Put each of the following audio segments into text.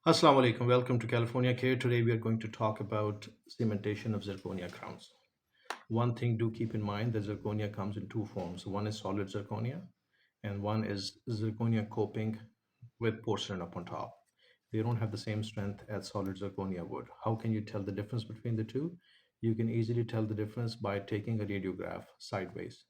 Assalamu alaikum. Welcome to California Care. Today we are going to talk about cementation of zirconia crowns. One thing do keep in mind that zirconia comes in two forms. One is solid zirconia and one is zirconia coping with porcelain up on top. They don't have the same strength as solid zirconia would. How can you tell the difference between the two? You can easily tell the difference by taking a radiograph sideways.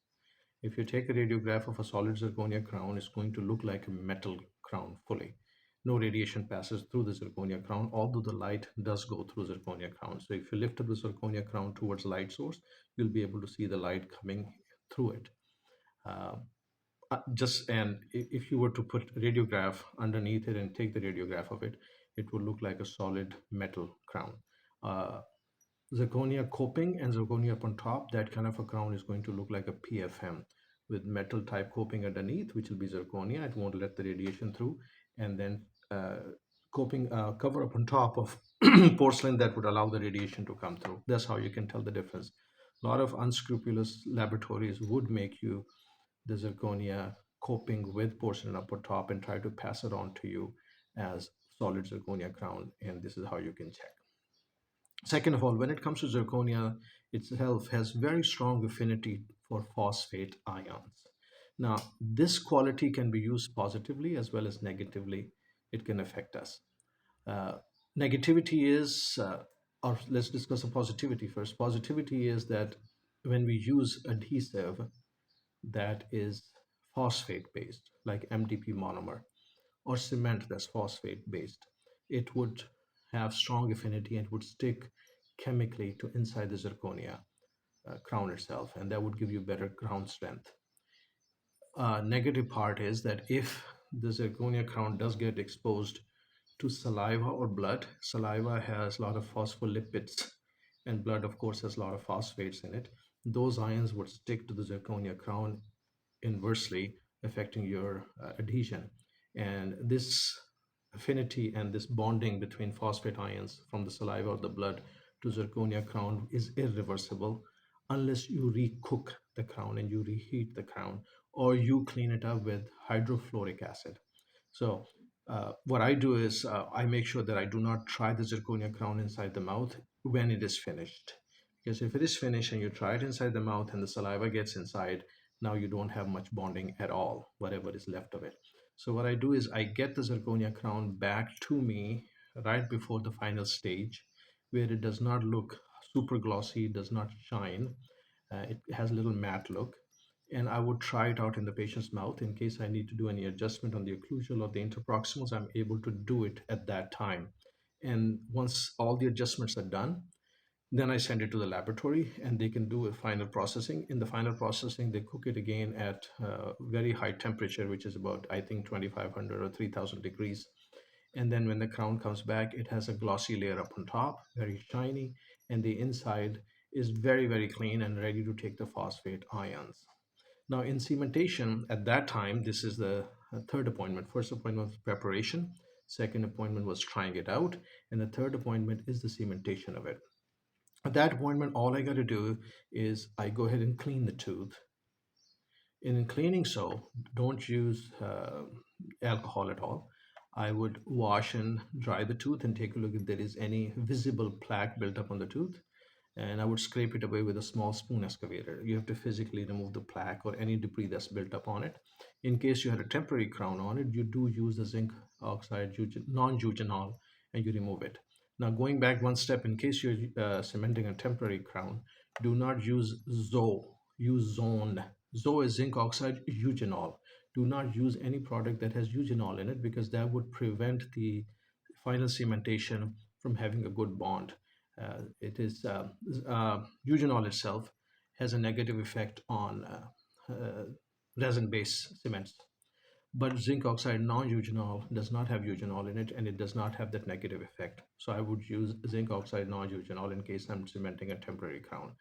If you take a radiograph of a solid zirconia crown, it's going to look like a metal crown fully. No radiation passes through the zirconia crown, although the light does go through zirconia crown. So if you lift up the zirconia crown towards light source, you'll be able to see the light coming through it. Uh, if you were to put radiograph underneath it and take the radiograph of it, it would look like a solid metal crown. Uh, Zirconia coping and zirconia up on top, that kind of a crown is going to look like a PFM with metal type coping underneath, which will be zirconia. It won't let the radiation through. And then coping cover up on top of porcelain that would allow the radiation to come through. That's how you can tell the difference. A lot of unscrupulous laboratories would make you the zirconia coping with porcelain up on top and try to pass it on to you as solid zirconia crown. And this is how you can check. Second of all, when it comes to zirconia itself has very strong affinity for phosphate ions. Now, this quality can be used positively as well as negatively. It can affect us. Uh, Negativity is, or let's discuss the positivity first. Positivity is that when we use adhesive that is phosphate based, like MDP monomer, or cement that's phosphate based, it would have strong affinity and would stick chemically to inside the zirconia crown itself, and that would give you better ground strength. Negative part is that if the zirconia crown does get exposed to saliva or blood, saliva has a lot of phospholipids, and blood, of course, has a lot of phosphates in it. Those ions would stick to the zirconia crown, inversely affecting your adhesion. And this affinity and this bonding between phosphate ions from the saliva or the blood to zirconia crown is irreversible unless you recook the crown and you reheat the crown or you clean it up with hydrofluoric acid. So what I do is I make sure that I do not try the zirconia crown inside the mouth when it is finished. Because if it is finished and you try it inside the mouth and the saliva gets inside, now you don't have much bonding at all, whatever is left of it. So what I do is I get the zirconia crown back to me right before the final stage, where it does not look super glossy, does not shine. It has a little matte look. And I would try it out in the patient's mouth in case I need to do any adjustment on the occlusal or the interproximals. I'm able to do it at that time. And once all the adjustments are done, then I send it to the laboratory and they can do a final processing. In the final processing, they cook it again at very high temperature, which is about, I think, 2500 or 3000 degrees. And then when the crown comes back, it has a glossy layer up on top, very shiny, and the inside is very, very clean and ready to take the phosphate ions. Now, in cementation, at that time, this is the third appointment. First appointment was preparation, second appointment was trying it out, and the third appointment is the cementation of it. At that appointment, all I got to do is I go ahead and clean the tooth. And in cleaning so, don't use alcohol at all. I would wash and dry the tooth and take a look if there is any visible plaque built up on the tooth. And I would scrape it away with a small spoon excavator. You have to physically remove the plaque or any debris that's built up on it. In case you had a temporary crown on it, you do use the zinc oxide non-eugenol and you remove it. Now, going back one step, in case you're cementing a temporary crown, do not use ZO, use Zone. ZO is zinc oxide eugenol. Do not use any product that has eugenol in it because that would prevent the final cementation from having a good bond. Eugenol itself has a negative effect on resin-based cements. But zinc oxide non-eugenol does not have eugenol in it and it does not have that negative effect. So I would use zinc oxide non-eugenol in case I'm cementing a temporary crown.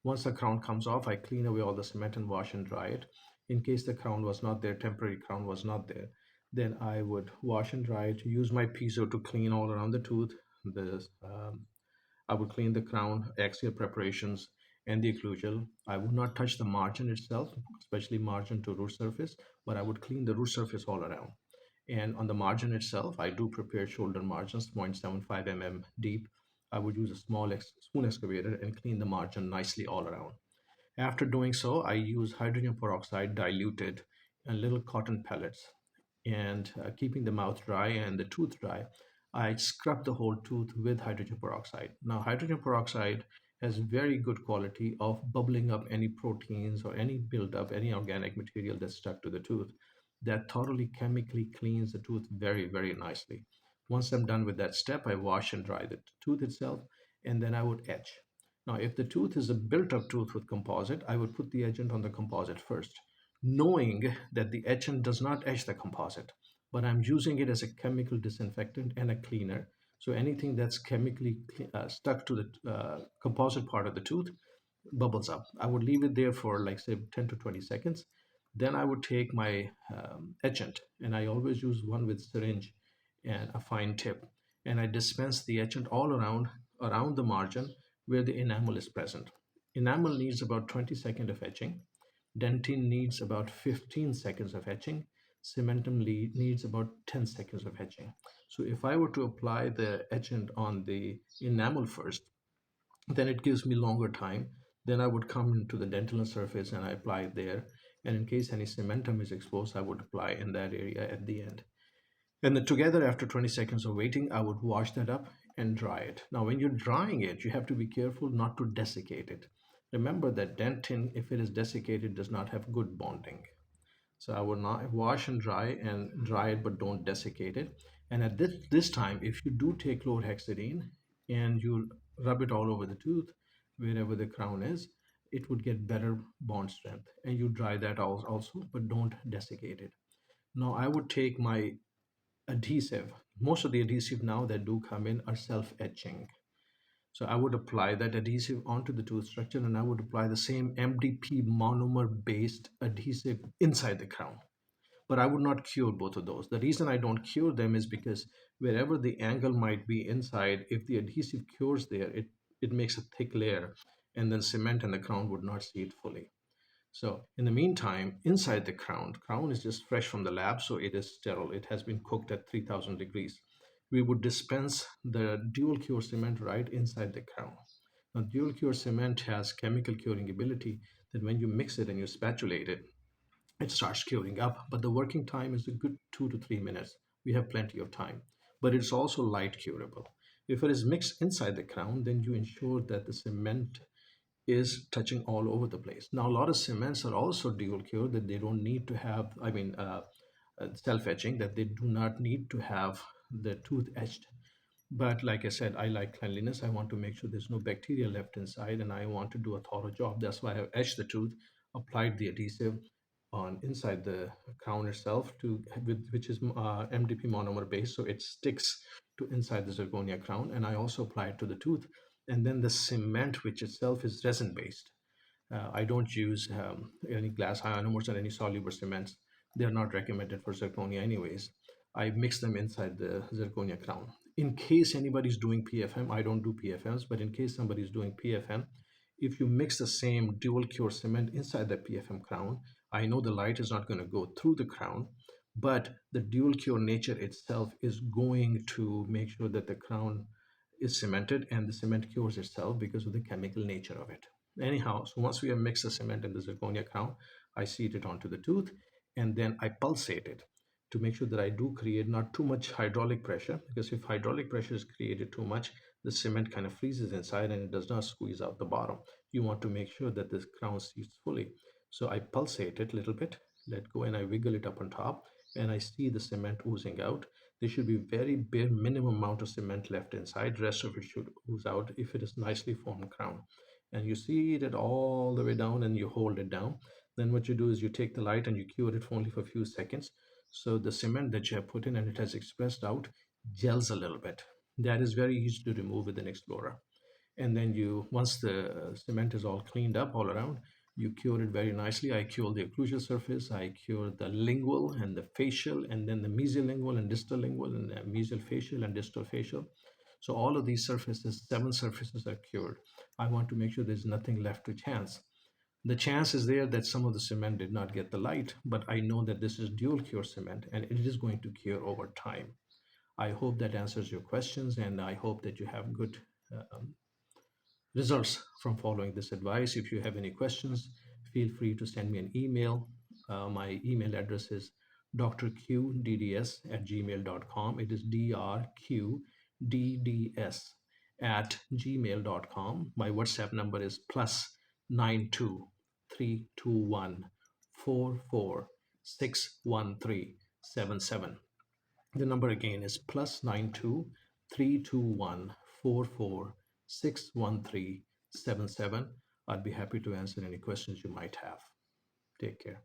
Once the crown comes off, I clean away all the cement and wash and dry it. In case the crown was not there, temporary crown was not there, then I would wash and dry it, use my piezo to clean all around the tooth. I would clean the crown, axial preparations, and the occlusal. I would not touch the margin itself, especially margin to root surface, but I would clean the root surface all around. And on the margin itself, I do prepare shoulder margins, 0.75 mm deep. I would use a small spoon excavator and clean the margin nicely all around. After doing so, I use hydrogen peroxide diluted in little cotton pellets, and keeping the mouth dry and the tooth dry, I scrub the whole tooth with hydrogen peroxide. Now, hydrogen peroxide has very good quality of bubbling up any proteins or any buildup, any organic material that's stuck to the tooth. That thoroughly chemically cleans the tooth very, very nicely. Once I'm done with that step, I wash and dry the tooth itself, and then I would etch. Now, if the tooth is a built-up tooth with composite, I would put the agent on the composite first, knowing that the etchant does not etch the composite, but I'm using it as a chemical disinfectant and a cleaner. So anything that's chemically stuck to the composite part of the tooth bubbles up. I would leave it there for like say 10 to 20 seconds. Then I would take my etchant, and I always use one with syringe and a fine tip, and I dispense the etchant all around the margin where the enamel is present. Enamel needs about 20 seconds of etching. Dentine needs about 15 seconds of etching. Cementum needs about 10 seconds of etching. So if I were to apply the etchant on the enamel first, then it gives me longer time. Then I would come into the dental surface and I apply it there. And in case any cementum is exposed, I would apply in that area at the end. And then together, after 20 seconds of waiting, I would wash that up and dry it. Now, when you're drying it, you have to be careful not to desiccate it. Remember that dentin, if it is desiccated, does not have good bonding. So I would not wash and dry it, but don't desiccate it. And at this time, if you do take chlorhexidine and you rub it all over the tooth, wherever the crown is, it would get better bond strength. And you dry that also, but don't desiccate it. Now I would take my adhesive. Most of the adhesive now that do come in are self-etching. So I would apply that adhesive onto the tooth structure, and I would apply the same MDP monomer based adhesive inside the crown. But I would not cure both of those. The reason I don't cure them is because wherever the angle might be inside, if the adhesive cures there, it makes a thick layer, and then cement and the crown would not see it fully. So in the meantime, inside the crown is just fresh from the lab, so it is sterile. It has been cooked at 3000 degrees. We would dispense the dual cure cement right inside the crown. Now, dual cure cement has chemical curing ability that when you mix it and you spatulate it, it starts curing up. But the working time is a good 2 to 3 minutes. We have plenty of time, but it's also light curable. If it is mixed inside the crown, then you ensure that the cement is touching all over the place. Now, a lot of cements are also dual cure that they don't need to have, self etching, that they do not need to have the tooth etched. But like I said, I like cleanliness. I want to make sure there's no bacteria left inside, and I want to do a thorough job. That's why I've etched the tooth, applied the adhesive on inside the crown itself which is MDP monomer based, so it sticks to inside the zirconia crown, and I also apply it to the tooth. And then the cement, which itself is resin based. I don't use any glass ionomers or any soluble cements. They're not recommended for zirconia anyways. I mix them inside the zirconia crown. In case anybody's doing PFM, I don't do PFMs, but in case somebody's doing PFM, if you mix the same dual cure cement inside the PFM crown, I know the light is not going to go through the crown, but the dual cure nature itself is going to make sure that the crown is cemented and the cement cures itself because of the chemical nature of it. Anyhow, so once we have mixed the cement and the zirconia crown, I seat it onto the tooth, and then I pulsate it to make sure that I do create not too much hydraulic pressure, because if hydraulic pressure is created too much, the cement kind of freezes inside and it does not squeeze out the bottom. You want to make sure that this crown seats fully. So I pulsate it a little bit, let go, and I wiggle it up on top, and I see the cement oozing out. There should be very bare minimum amount of cement left inside. Rest of it should ooze out if it is nicely formed crown. And you see it all the way down and you hold it down. Then what you do is you take the light and you cure it for only for a few seconds. So the cement that you have put in and it has expressed out gels a little bit. That is very easy to remove with an explorer. And then once the cement is all cleaned up all around, you cure it very nicely. I cure the occlusal surface, I cure the lingual and the facial, and then the mesiolingual and distal lingual, and the mesial facial and distal facial. So all of these surfaces, 7 surfaces are cured. I want to make sure there's nothing left to chance. The chance is there that some of the cement did not get the light, but I know that this is dual cure cement and it is going to cure over time. I hope that answers your questions, and I hope that you have good um, results from following this advice. If you have any questions, feel free to send me an email. My email address is drqdds@gmail.com. It is drqdds@gmail.com. My WhatsApp number is +92 321 44 61377. The number again is +92 321 44 61377. I'd be happy to answer any questions you might have. Take care.